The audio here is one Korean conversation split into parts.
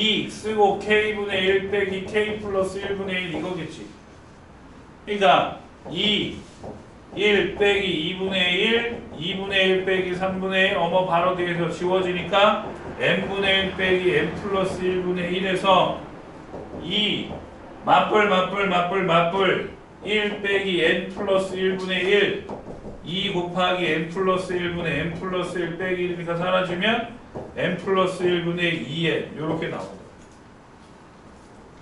2 쓰고 k분의 1 빼기 k 플러스 1분의 1 이거겠지. 그러니까 2 1 빼기 2분의 1 2분의 1 빼기 3분의 1 어머 바로 뒤에서 지워지니까 n분의 1 빼기 n 플러스 1분의 1에서 2 맞불 1 빼기 n 플러스 1분의 1 2 곱하기 n 플러스 1분의 n 플러스 1 빼기 1이니까 사라지면 n 플러스 1분의 2n 요렇게 나오고.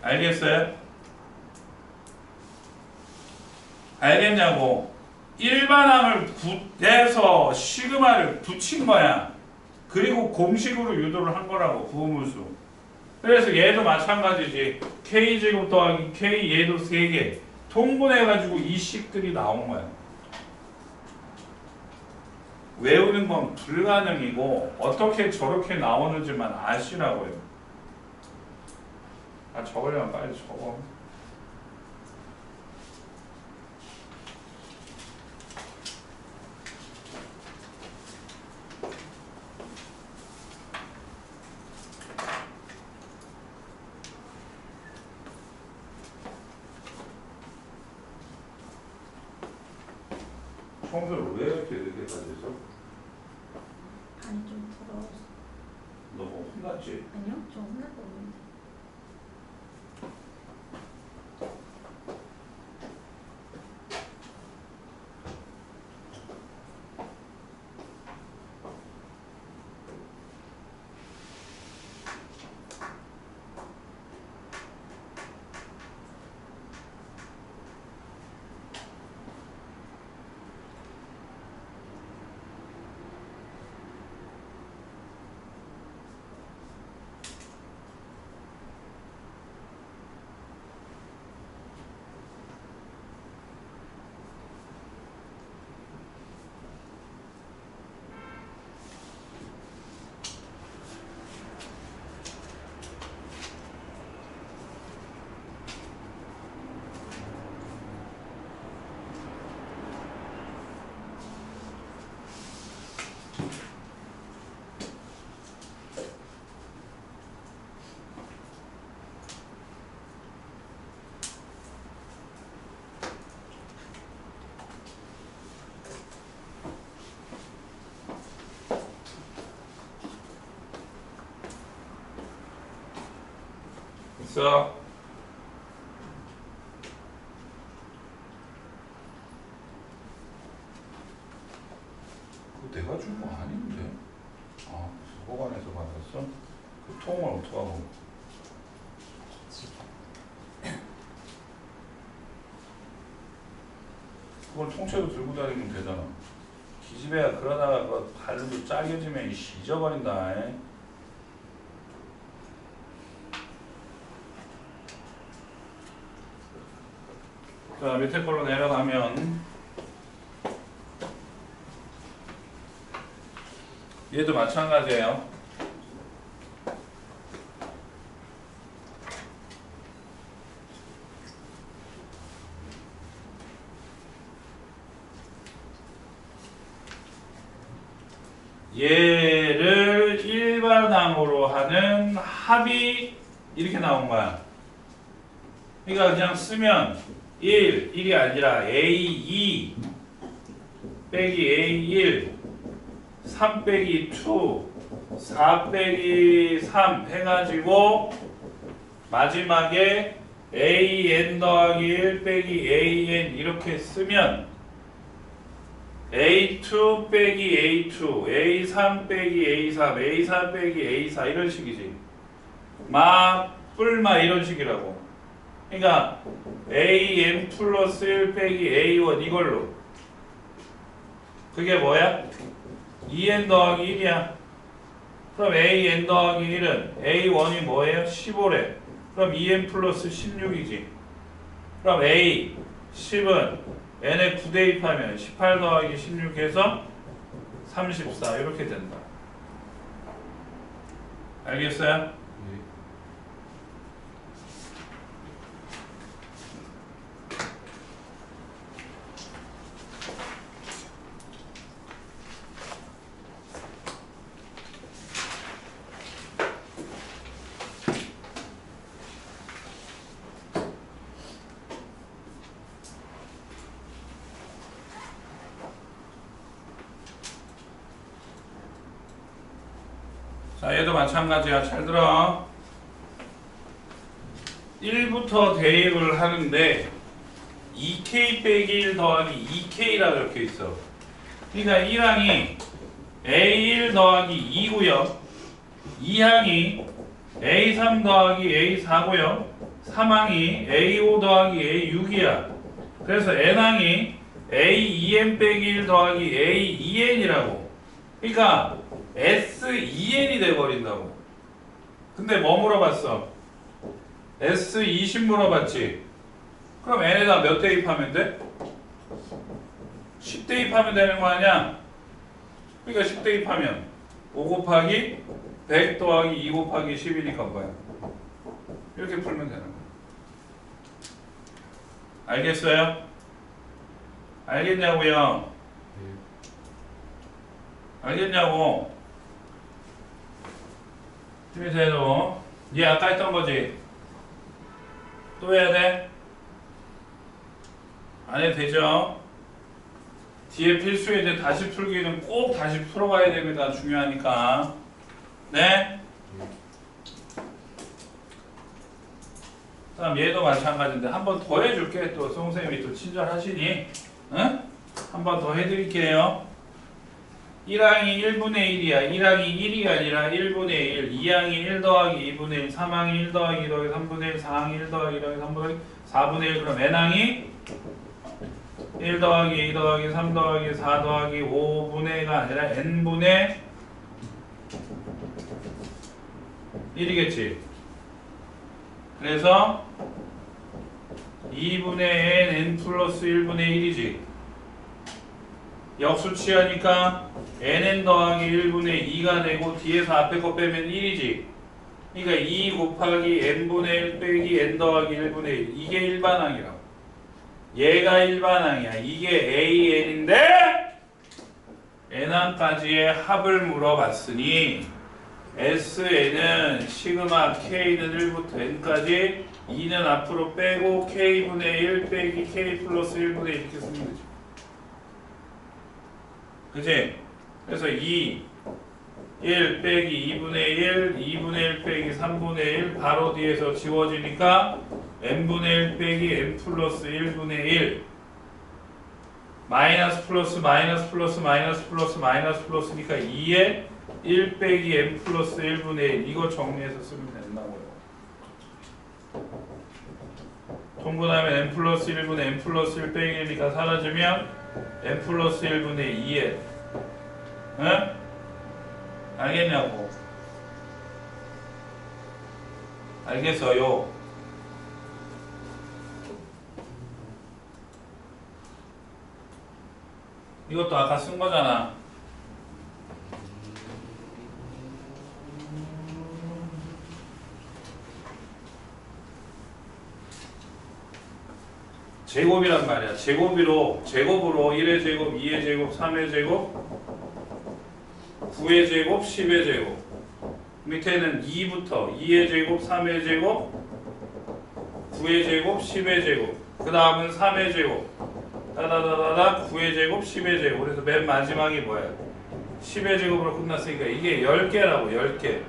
알겠어요? 알겠냐고. 일반항을 내서 시그마를 붙인 거야. 그리고 공식으로 유도를 한 거라고. 부호물수. 그래서 얘도 마찬가지지. k제곱 더하기 k 얘도 3개 통분해가지고 이 식들이 나온 거야. 외우는 건 불가능이고 어떻게 저렇게 나오는지만 아시라고요. 아 적으려면 빨리 적어. 청소를 왜 이렇게 늦게까지 했어? 아니 좀 더러워서. 너 뭐 혼났지? 아니요? 저 혼났다고 했는데. 있어. 그거 내가 준 거 아닌데? 아, 서관에서 받았어? 그 통을 어떡하고? 그걸 통째로 들고 다니면 되잖아. 기집애야 그러다가 그 발도 짜겨지면 잊어버린다. 자, 밑에 걸로 내려가면 얘도 마찬가지예요. 얘를 일반항으로 하는 합이 이렇게 나온 거야. 그러니까 그냥 쓰면 1이 아니라 A2 빼기 A1 3 빼기 2 4 빼기 3 해가지고 마지막에 AN 더하기 1 빼기 AN 이렇게 쓰면 A2 빼기 A2 A3 빼기 A3 A4 빼기 A4 이런 식이지. 막 뿔마 이런 식이라고. 그러니까 AN 플러스 1 빼기 A1 이걸로 그게 뭐야? 2N 더하기 1이야. 그럼 AN 더하기 1은 A1이 뭐예요? 15래. 그럼 2N 플러스 16이지. 그럼 A 10은 N에 9 대입하면 18 더하기 16 해서 34 이렇게 된다. 알겠어요? 자, 얘도 마찬가지야. 잘 들어. 1부터 대입을 하는데 2k 빼기 1 더하기 2k라 그렇게 있어. 그러니까 1항이 a1 더하기 2고요. 2항이 a3 더하기 a4고요. 3항이 a5 더하기 a6이야. 그래서 n항이 a2n 빼기 1 더하기 a2n이라고. 그러니까 s2n이 돼버린다고. 근데 뭐 물어봤어? S20 물어봤지? 그럼 n에다 몇 대입하면 돼? 10 대입하면 되는 거 아니야? 그러니까 10 대입하면 5 곱하기 100 더하기 2 곱하기 10이니까 뭐야? 이렇게 풀면 되는 거야. 알겠어요? 알겠냐고요? 알겠냐고? 준비돼도 얘 아까 했던 거지? 또 해야 돼? 안 해도 되죠? 뒤에 필수에 이제 다시 풀기는 꼭 다시 풀어가야 됩니다. 중요하니까. 네? 다음 얘도 마찬가지인데 한 번 더 해줄게. 또 송쌤이 또 친절하시니. 응? 한 번 더 해드릴게요. 1항이 1분의 1이야. 1항이 1이 아니라 1분의 1. 2항이 1 더하기 2분의 1. 3항이 1 더하기 2 더하기 3분의 1. 4항이 1 더하기 2 더하기 3분의 1. 4분의 1. 그럼 n항이 1 더하기 2 더하기 3 더하기 4 더하기 5분의 1가 아니라 n분의 1이겠지. 그래서 2분의 n 플러스 1분의 1이지. 역수치하니까 nn 더하기 1분의 2가 되고 뒤에서 앞에 거 빼면 1이지. 그러니까 2 곱하기 n분의 1 빼기 n 더하기 1분의 1. 이게 일반항이라고. 얘가 일반항이야. 이게 AN인데 n항까지의 합을 물어봤으니 SN은 시그마 K는 1부터 N까지 2는 앞으로 빼고 K분의 1 빼기 K 플러스 1분의 1 이렇게 쓰면 되지. 그치? 그래서 2, 1 빼기 2분의 1, 2분의 1 빼기 3분의 1 바로 뒤에서 지워지니까 n분의 1 빼기 n 플러스 1분의 1 마이너스 플러스 마이너스 플러스 마이너스 플러스 마이너스 플러스니까 2에 1 빼기 n 플러스 1분의 1 이거 정리해서 쓰면 된다고요. 통분하면 n 플러스 1분의 n 플러스 1 빼기 1이니까 사라지면 n 플러스 1분의 2에 응? 알겠냐고. 알겠어요. 이것도 아까 쓴 거잖아. 제곱이란 말이야. 제곱으로 1의 제곱, 2의 제곱, 3의 제곱, 9의 제곱, 10의 제곱. 밑에는 2부터 2의 제곱, 3의 제곱, 9의 제곱, 10의 제곱. 그 다음은 3의 제곱. 따다다다다 9의 제곱, 10의 제곱. 그래서 맨 마지막이 뭐야? 10의 제곱으로 끝났으니까 이게 10개라고. 10개.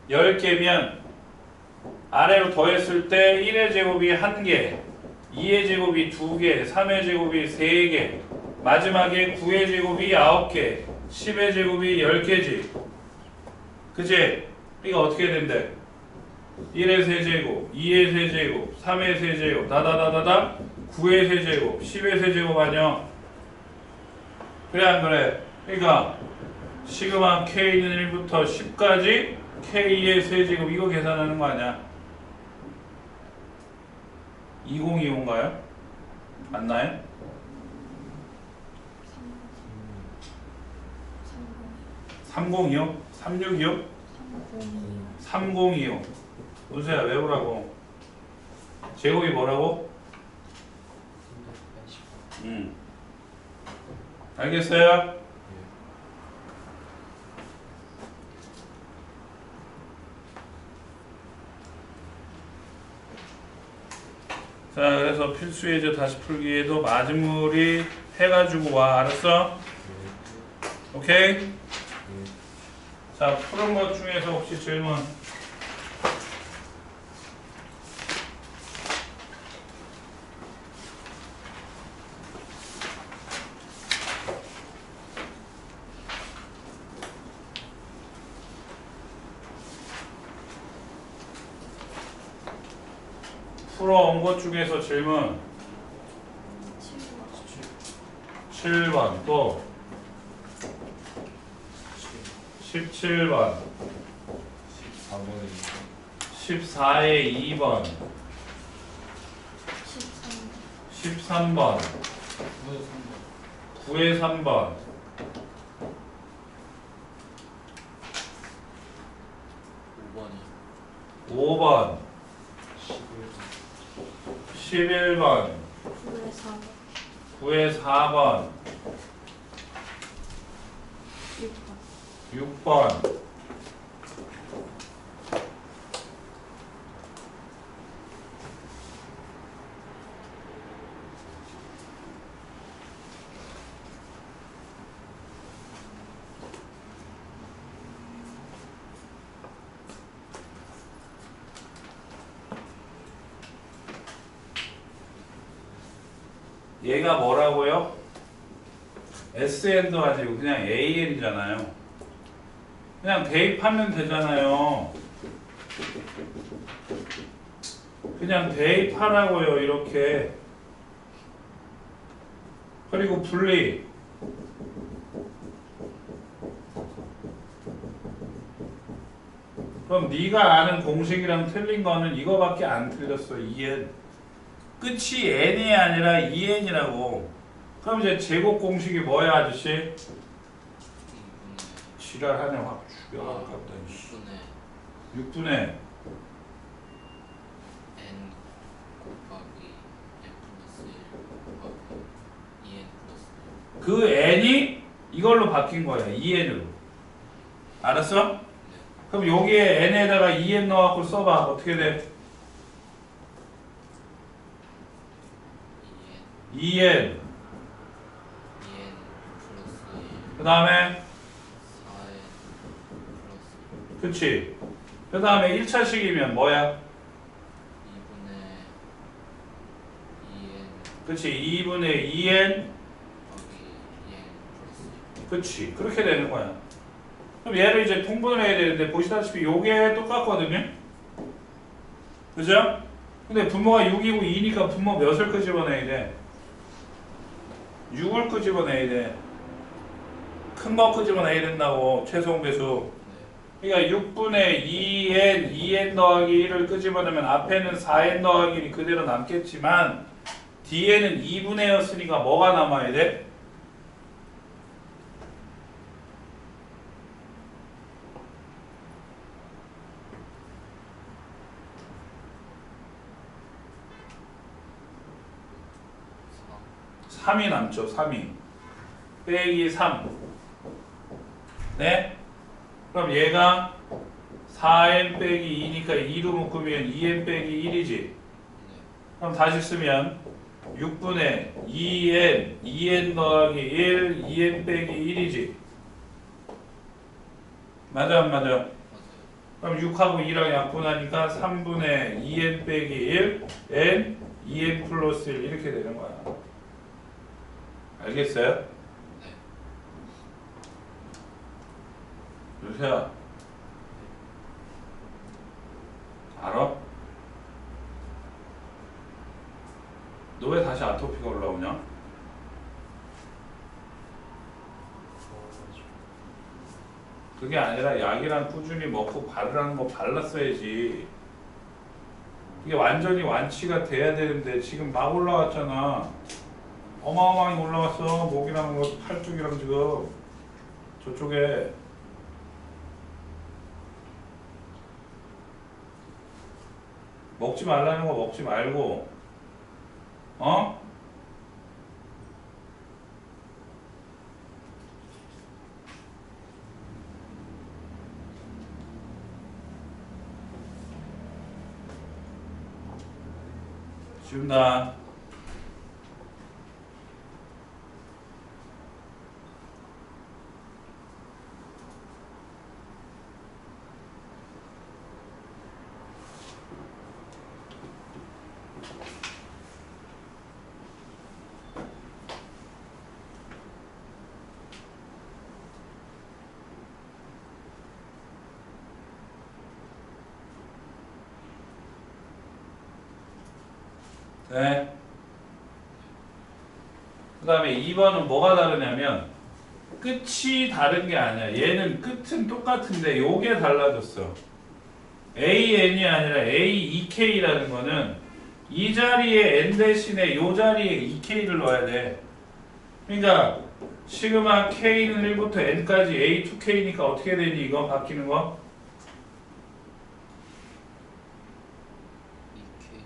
10개면 아래로 더했을 때 1의 제곱이 1개, 2의 제곱이 2개, 3의 제곱이 3개, 마지막에 9의 제곱이 9개, 10의 제곱이 10개지. 그치? 이거 어떻게 된대? 1의 세제곱, 2의 세제곱, 3의 세제곱, 다다다다다 9의 세제곱, 10의 세제곱 아니야? 그래 안 그래? 그러니까 시그마 K는 1부터 10까지 K의 세제곱 이거 계산하는 거 아니야? 2025인가요? 맞나요? 3025? 3625? 3025. 문세야 외우라고. 제곱이 뭐라고? 알겠어요? 자, 그래서 필수 예제 다시 풀기에도 마지물이 해가지고 와. 알았어? 오케이? 자, 푸른 것 중에서 혹시 질문? 풀어온 것 중에서 질문 7번 또 17번 14에 2번 13번 9에 3번 5번 11번 9에 4번 6번 얘가 뭐라고요? SN도 아니고 그냥 AN이잖아요. 그냥 대입하면 되잖아요. 그냥 대입하라고요. 이렇게. 그리고 분리. 그럼 네가 아는 공식이랑 틀린 거는 이거밖에 안 틀렸어. 2n. 끝이 n이 아니라 2n이라고. 그럼 이제 제곱 공식이 뭐야, 아저씨? 지랄하네. 확 죽여. 아깝다. 6분의 n 곱하기 n 플러스 1 곱하기 2n 플러스 1. 그 n이 이걸로 바뀐 거야. 2n으로. 알았어? 네. 그럼 여기에 n에다가 2n 넣어갖고 써봐. 어떻게 돼? 2n 2n 플러스 1 그 다음에 4n 플러스 1 그치 그 다음에 1차식이면 뭐야? 2분의 2n 그치 2분의 2n 곱하기 2n 플러스 1. 그치 그렇게 되는 거야. 그럼 얘를 이제 통분을 해야 되는데 보시다시피 요게 똑같거든요. 그죠? 근데 분모가 6이고 2니까 분모 몇을 끄집어내야 돼? 6을 끄집어내야 돼. 큰 거 끄집어내야 된다고. 최소한 배수. 그러니까 6분의 2n, 2n 더하기 1을 끄집어내면 앞에는 4n 더하기 1이 그대로 남겠지만 뒤에는 2분의였으니까 뭐가 남아야 돼? 사. 3이 남죠. 3이. 빼기 3. 네? 그럼 얘가 4n 빼기 2니까 2로 묶으면 2n 빼기 1이지. 네. 그럼 다시 쓰면 6분의 2n, 2n 더하기 1, 2n 빼기 1이지. 맞아 안 맞아? 맞아요. 그럼 6하고 2랑 약분하니까 3분의 2n 빼기 1, n, 2n 플러스 1 이렇게 되는 거야. 알겠어요? 네. 요새야 알아? 너 왜 다시 아토피가 올라오냐? 그게 아니라 약이랑 꾸준히 먹고 바르라는 거 발랐어야지. 이게 완전히 완치가 돼야 되는데 지금 막 올라왔잖아. 어마어마하게 올라왔어. 목이랑 뭐 팔뚝이랑 지금 저쪽에. 먹지 말라는 거 먹지 말고, 어? 지운다. 네. 그 다음에 2번은 뭐가 다르냐면 끝이 다른 게 아니야. 얘는 끝은 똑같은데 요게 달라졌어. AN이 아니라 AEK라는 거는 이 자리에 N 대신에 요 자리에 EK를 넣어야 돼. 그러니까 시그마 K는 1부터 N까지 A2K니까 어떻게 되니 이거 바뀌는 거? EK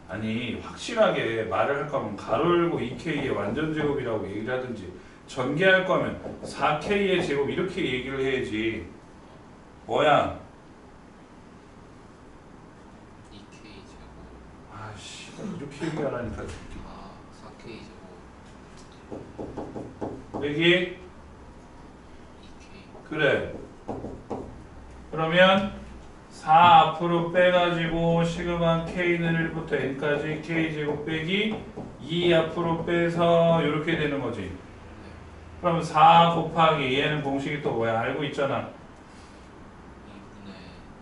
아니 확실하게 말을 할 거면 가로 열고 2K의 완전 제곱이라고 얘기를 하든지 전개할 거면 4K의 제곱 이렇게 얘기를 해야지. 뭐야? EK 제곱 아씨 이렇게 얘기하라니까. 4K 제곱 여기 2K 그래. 그러면 4 앞으로 빼가지고 시그마 K는 1부터 N까지 K제곱 빼기 2 앞으로 빼서 이렇게 되는 거지. 그럼 4 곱하기 얘는 공식이 또 뭐야? 알고 있잖아.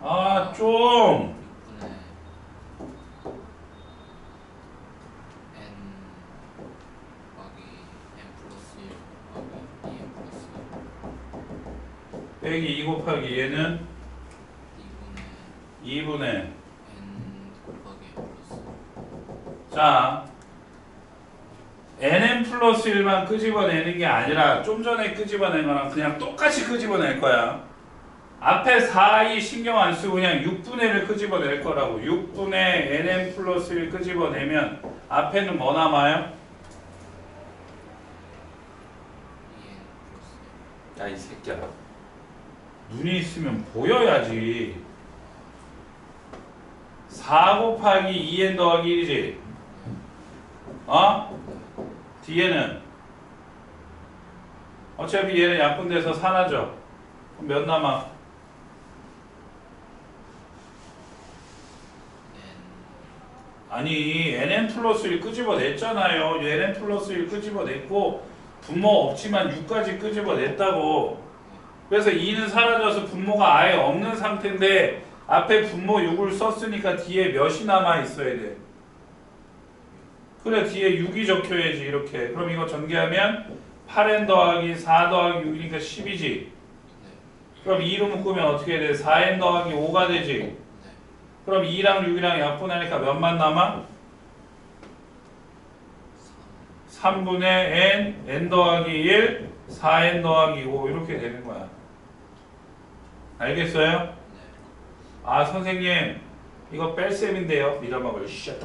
2분의 아 좀! 6분의 N 곱하기 N 플러스 1 곱하기 2N 플러스 빼기 2 곱하기 얘는 2분의 2분의 N 곱하기 N 플러스 자 NN 플러스 1만 끄집어내는 게 아니라 좀 전에 끄집어낸 거랑 그냥 똑같이 끄집어낼 거야. 앞에 4, 2 신경 안 쓰고 그냥 6분의 1을 끄집어낼 거라고. 6분의 NN 플러스 1 끄집어내면 앞에는 뭐 남아요? 2N 플러스 야 이 새끼야 눈이 있으면 보여야지. 4 곱하기 2n 더하기 1이지. 어? 뒤에는 어차피 얘는 약분돼서 사라져. 그럼 몇 남아? N 아니 nn 플러스 1 끄집어냈잖아요. nn 플러스 1 끄집어냈고 분모 없지만 6까지 끄집어냈다고. 그래서 2는 사라져서 분모가 아예 없는 상태인데 앞에 분모 6을 썼으니까 뒤에 몇이 남아 있어야 돼. 그래 뒤에 6이 적혀야지 이렇게. 그럼 이거 전개하면 8n 더하기 4 더하기 6이니까 10이지. 그럼 2로 묶으면 어떻게 돼? 4n 더하기 5가 되지. 그럼 2랑 6이랑 약분하니까 몇만 남아? 3분의 n 더하기 1 4n 더하기 5 이렇게 되는 거야. 알겠어요? 아 선생님 이거 뺄셈인데요. 밀어먹을 샷.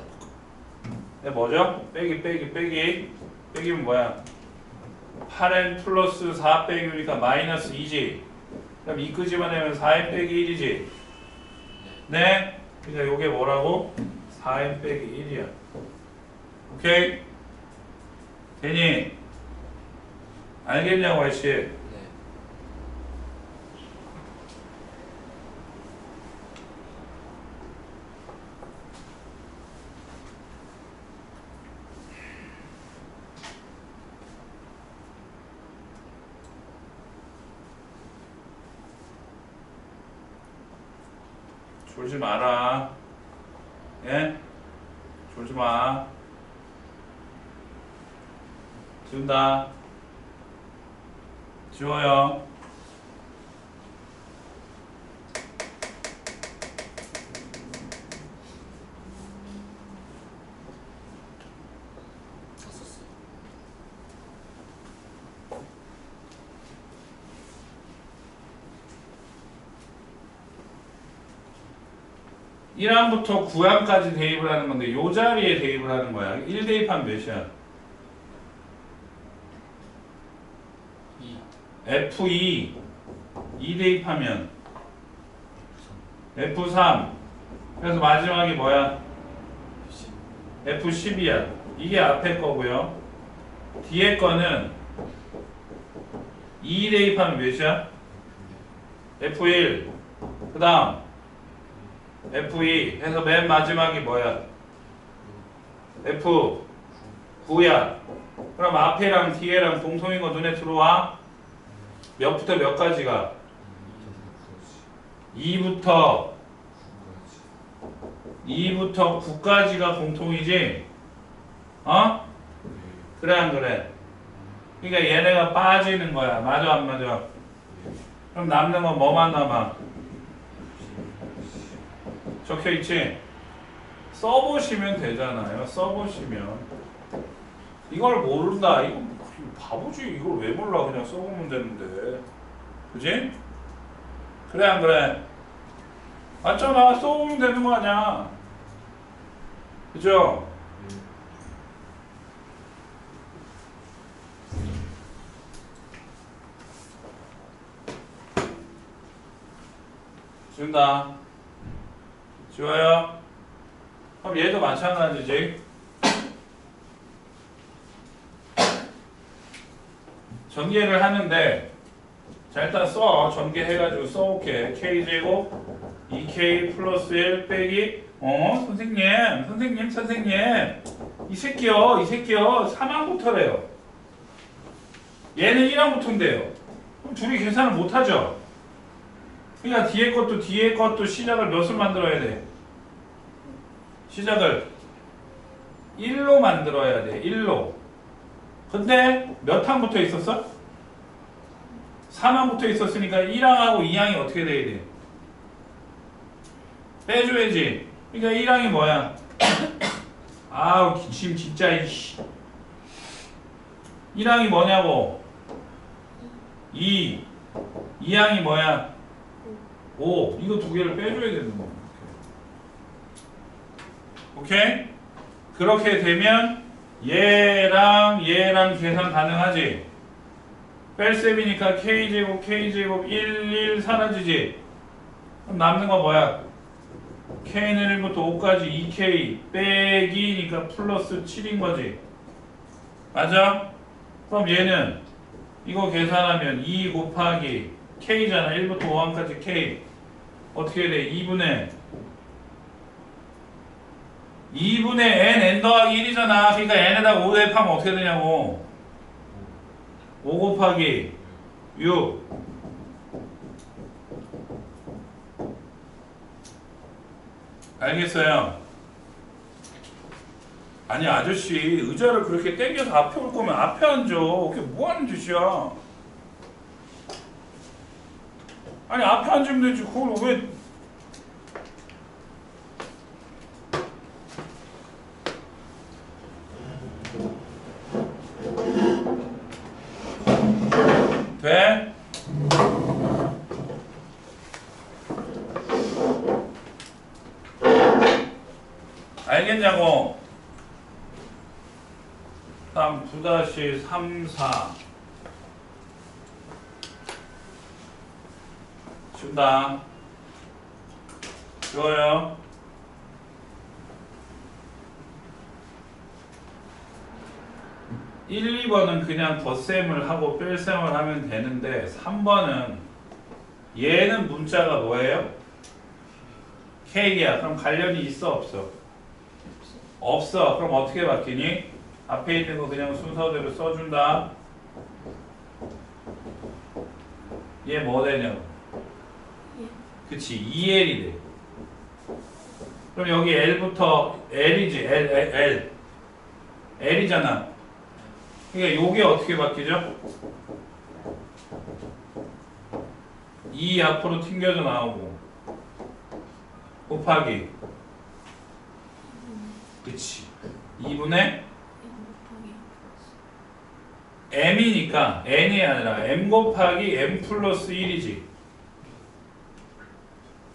네, 뭐죠? 빼기면 뭐야? 8n 플러스 4 빼기 6이니까 마이너스 2지. 그럼 2 끄집어내면 4n 빼기 1이지. 네? 그러니까 요게 뭐라고? 4n 빼기 1이야. 오케이? 되니? 알겠냐고 아저씨? 네. 졸지 마라. 예? 졸지 마. 지운다. 지워요. 다 썼어요. 1항부터 9항까지 대입을 하는 건데 요 자리에 대입을 하는 거야. 1 대입하면 몇이야? 2 F2 2 대입하면 F3 그래서 마지막이 뭐야? 10 F10이야. 이게 앞에 거고요. 뒤에 거는 2 대입하면 몇이야? F1 그 다음 F2 해서 맨 마지막이 뭐야? F9야. 그럼 앞에랑 뒤에랑 동성인 거 눈에 들어와? 몇부터 몇까지가? 2부터 2부터 9까지가 공통이지? 어? 그래 안 그래? 그러니까 얘네가 빠지는 거야. 맞아 안 맞아? 그럼 남는 건 뭐만 남아? 적혀있지? 써보시면 되잖아요. 써보시면. 이걸 모른다. 이거 바보지. 이걸 왜 몰라. 그냥 써보면 되는데. 그지? 그래 안 그래? 맞잖아. 써보면 되는 거 아니야. 그죠? 준다. 좋아요. 그럼 얘도 마찬가지지. 전개를 하는데 자 일단 써. 전개해가지고 써올게. K제곱 2K 플러스 1 빼기 선생님 이 새끼요 3항부터래요. 얘는 1항부터인데요. 그럼 둘이 계산을 못하죠. 그러니까 뒤에 것도 시작을 몇을 만들어야 돼? 시작을 1로 만들어야 돼. 1로. 근데 몇 항부터 있었어? 3항부터 있었으니까 1항하고 2항이 어떻게 돼야 돼? 빼줘야지. 그러니까 1항이 뭐야? 아우 기침 진짜 이씨. 1항이 뭐냐고? 2항이 뭐야? 5. 이거 두 개를 빼줘야 되는 거야. 오케이? 그렇게 되면 얘랑 계산 가능하지? 뺄셈이니까 K제곱 1 사라지지? 그럼 남는 거 뭐야? K는 1부터 5까지 2K 빼기니까 플러스 7인 거지. 맞아? 그럼 얘는 이거 계산하면 2 곱하기 K잖아. 1부터 5항까지 K 어떻게 돼? 2분의 n 더하기 1이잖아. 그러니까 n에다가 5 대입하면 어떻게 되냐고. 5 곱하기 6 알겠어요? 아니 아저씨 의자를 그렇게 당겨서 앞에 올 거면 앞에 앉아. 그게 뭐 하는 짓이야. 아니 앞에 앉으면 되지. 그걸 왜 돼? 알겠냐고. 다음 9-34 준다. 좋아요. 1, 2번은 그냥 덧셈을 하고 뺄셈을 하면 되는데 3번은 얘는 문자가 뭐예요? K야. 그럼 관련이 있어 없어? 없어. 그럼 어떻게 바뀌니? 앞에 있는 거 그냥 순서대로 써준다. 얘 뭐 되냐고? 그치 2L이 돼. 그럼 여기 L부터 L이지. L이잖아. 그러니까 요게 어떻게 바뀌죠? 2 앞으로 튕겨져 나오고 곱하기 그치 2분의 m이니까 n이 아니라 m 곱하기 m 플러스 1이지.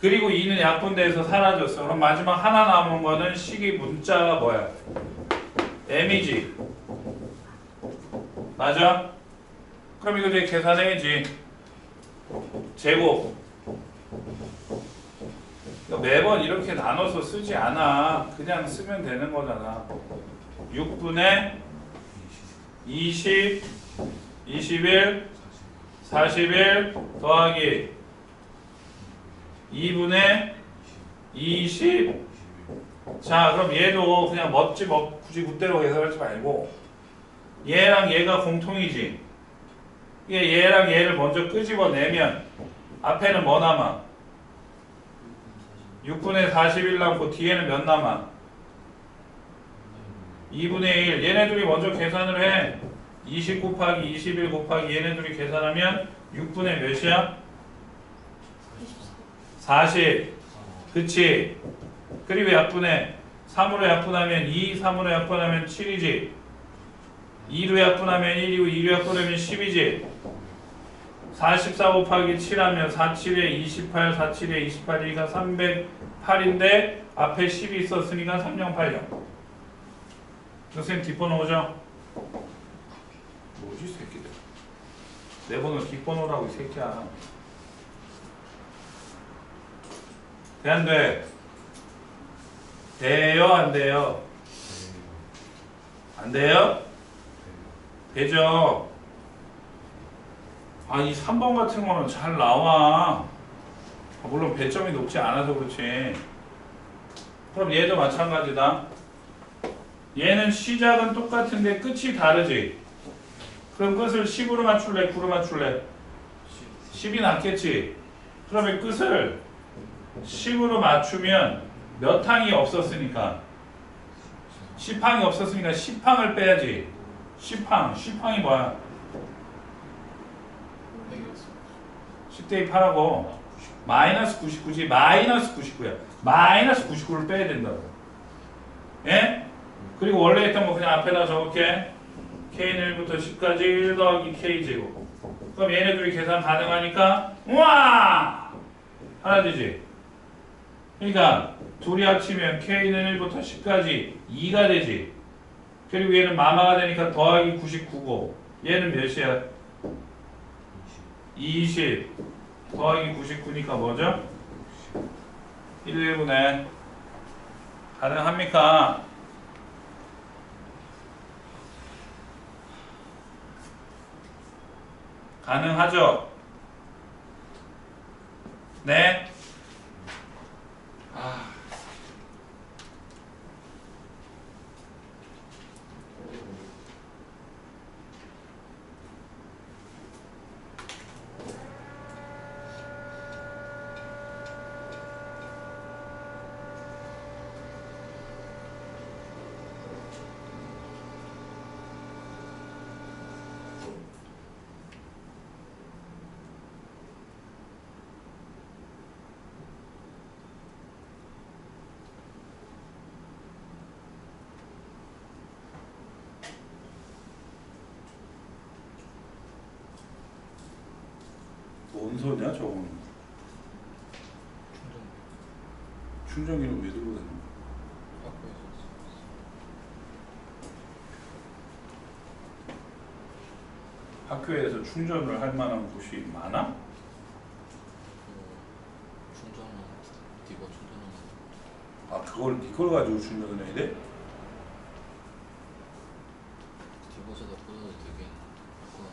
그리고 2는 약분돼서 사라졌어. 그럼 마지막 하나 남은 거는 식이 문자가 뭐야? m이지. 맞아? 그럼 이거 이제 계산해야지. 제곱. 매번 이렇게 나눠서 쓰지 않아. 그냥 쓰면 되는 거잖아. 6분의 20, 21, 41 더하기 2분의 20. 자, 그럼 얘도 그냥 굳이 묻대로 계산하지 말고 얘랑 얘가 공통이지. 얘랑 얘를 먼저 끄집어내면 앞에는 뭐 남아? 6분의 41 남고 뒤에는 몇 남아? 2분의 1. 얘네들이 먼저 계산을 해. 20 곱하기 21 곱하기 얘네들이 계산하면 6분의 몇이야? 40. 그치? 그리고 약분해. 3으로 약분하면 2, 3으로 약분하면 7이지. 2로 약분하면 1이고 2로 약분하면 10이지. 44 곱하기 7하면 47에 28, 47에 28이니까 308인데 앞에 10이 있었으니까 3080. 선생님 뒷번호 오죠? 뭐지 새끼들. 내 번호 뒷번호라고 이 새끼야. 돼 안 돼? 돼요 안 돼요? 안 돼요? 되죠? 아, 이 3번 같은 거는 잘 나와. 물론 배점이 높지 않아서 그렇지. 그럼 얘도 마찬가지다. 얘는 시작은 똑같은데 끝이 다르지. 그럼 끝을 10으로 맞출래? 9로 맞출래? 10이 낫겠지. 그러면 끝을 10으로 맞추면 몇 항이 없었으니까 10항이 없었으니까 10항을 빼야지. 10항이 뭐야? 10대 2파라고. 마이너스 99지. 마이너스 99야. 마이너스 99를 빼야 된다고. 예? 그리고 원래 했던 거 그냥 앞에다 적을게. K는 1부터 10까지 1 더하기 K제곱. 그럼 얘네들이 계산 가능하니까 우와! 하나 되지. 그러니까 둘이 합치면 K는 1부터 10까지 2가 되지. 그리고 얘는 마마가 되니까 더하기 99고 얘는 몇이야? 20 더하기 99니까 뭐죠? 1분의 가능합니까? 가능하죠? 네? 아. 뭔 소리야 저거는? 충전기는 왜 들고 다니는 거야? 학교에서 충전을 할 만한 곳이 많아? 충전은 디버 충전은 아 그걸 이걸 가지고 충전을 해야 돼? 디버에다 꽂아도 되긴 할거나.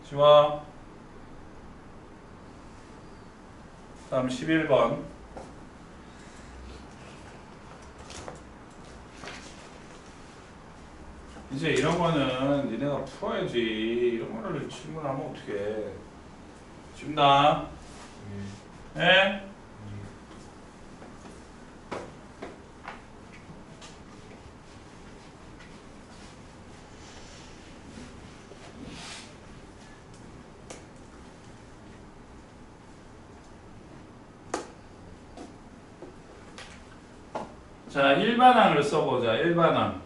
지워. 다음 11번. 이제 이런 거는 니네가 풀어야지. 이런 거를 질문하면 어떡해. 지운다. 예? 자, 일반항을 써보자. 일반항.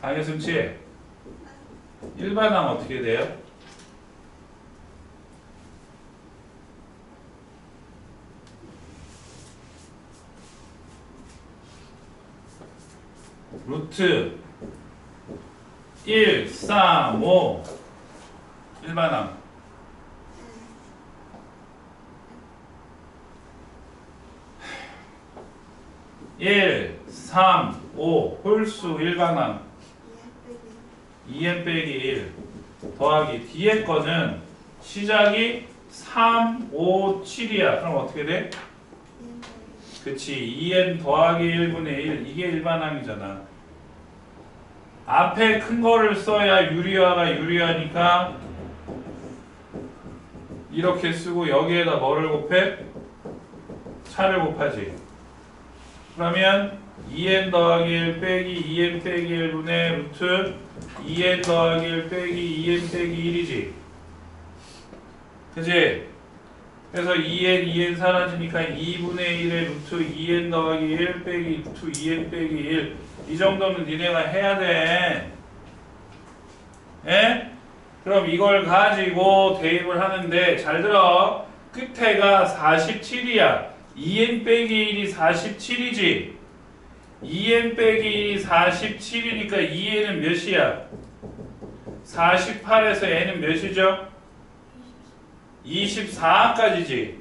강혜승씨, 일반항 어떻게 돼요? 루트 1, 3, 5 일반항. 일, 3, 5 홀수 일반항 2n 빼기 1 더하기 뒤에 거는 시작이 3, 5, 7이야. 그럼 어떻게 돼? 그치. 2n 더하기 1분의 1 이게 일반항이잖아. 앞에 큰 거를 써야 유리화가 유리하니까 이렇게 쓰고 여기에다 뭐를 곱해? 차를 곱하지. 그러면 2n 더하기 1 빼기 2n 빼기 1분의 루트 2n 더하기 1 빼기 2n 빼기 1이지. 그치? 그래서 2n 사라지니까 2분의 1의 루트 2n 더하기 1 빼기 루트 2n 빼기 1. 이 정도는 니네가 해야 돼. 예? 그럼 이걸 가지고 대입을 하는데 잘 들어. 끝에가 47이야. 2n 빼기 1이 47이지. 2n 빼기 1이 47이니까 2n은 몇이야? 48에서 n은 몇이죠? 24까지지.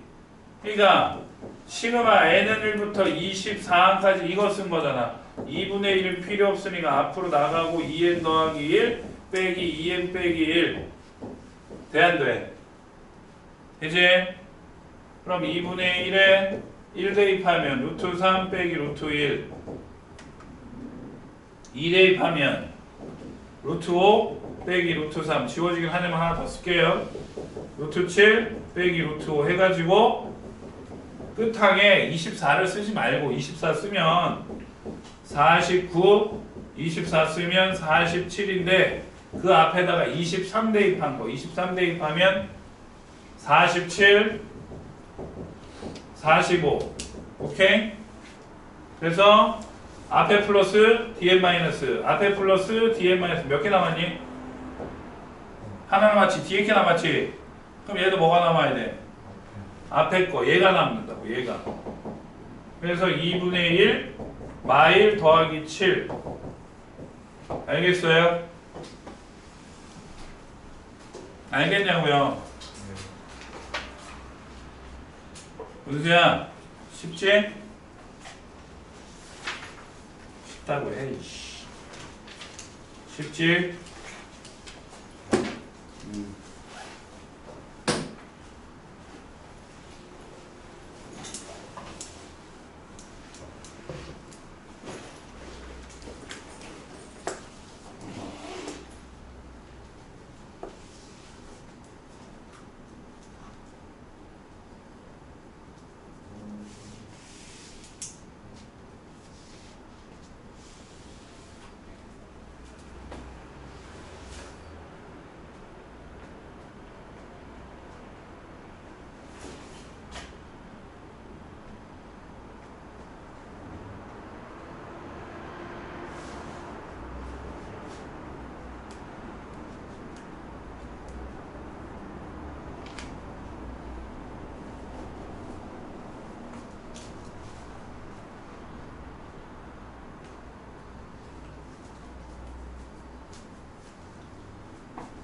그러니까 시그마 n은 1부터 24까지 이거 쓴 거잖아. 2분의 1은 필요 없으니까 앞으로 나가고 2n 더하기 1 빼기 2n 빼기 1 돼 안 돼? 그지? 그럼 2분의 1에 1 대입하면 루트 3 빼기 루트 1 2 대입하면 루트 5 빼기 루트 3 지워지긴 하려면 하나 더 쓸게요. 루트 7 빼기 루트 5 해가지고 끝항에 24를 쓰지 말고 24 쓰면 49, 24 쓰면 47인데 그 앞에다가 23 대입한 거 23 대입하면 47, 45 오케이? 그래서 앞에 플러스 dn 마이너스 앞에 플러스 dn 마이너스 몇 개 남았니? 하나 남았지? 뒤에 개 남았지? 그럼 얘도 뭐가 남아야 돼? 앞에 거 얘가 남는다고 얘가. 그래서 2분의 1 마일 더하기 7 알겠어요? 알겠냐고요? 은수야 쉽지? 쉽다고 해 쉽지?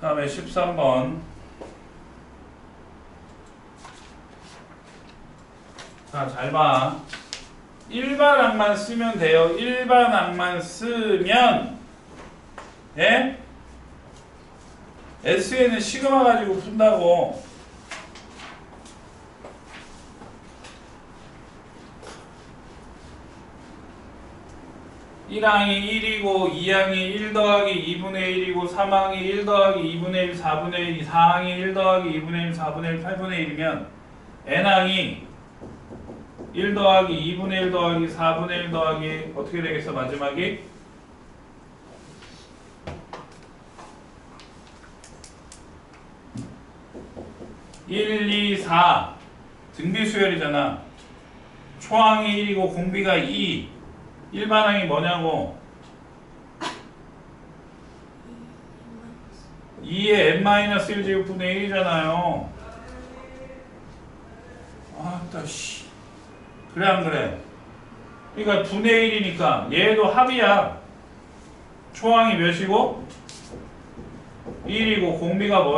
다음에 13번. 자, 잘 봐. 일반항만 쓰면 돼요. 일반항만 쓰면, 예? SN은 시그마 가지고 푼다고. (1항이) 1이고 2항이 1 더하기 2분의 1이고 3항이 1 더하기 2분의 1 4분의 1 4항이 1 더하기 2분의 1 4분의 1 8분의 1이면 n항이 1 더하기 2분의 1 더하기 4분의 1 더하기 어떻게 되겠어 마지막이? 1, 2, 4 등비수열이잖아. 초항이 1이고 공비가 2 일반항이 뭐냐고? 2의 n-1제곱분의 1이잖아요. 아따 씨. 그래 안 그래? 그러니까 분의 1이니까 얘도 합이야. 초항이 몇이고? 1이고 공비가 뭐?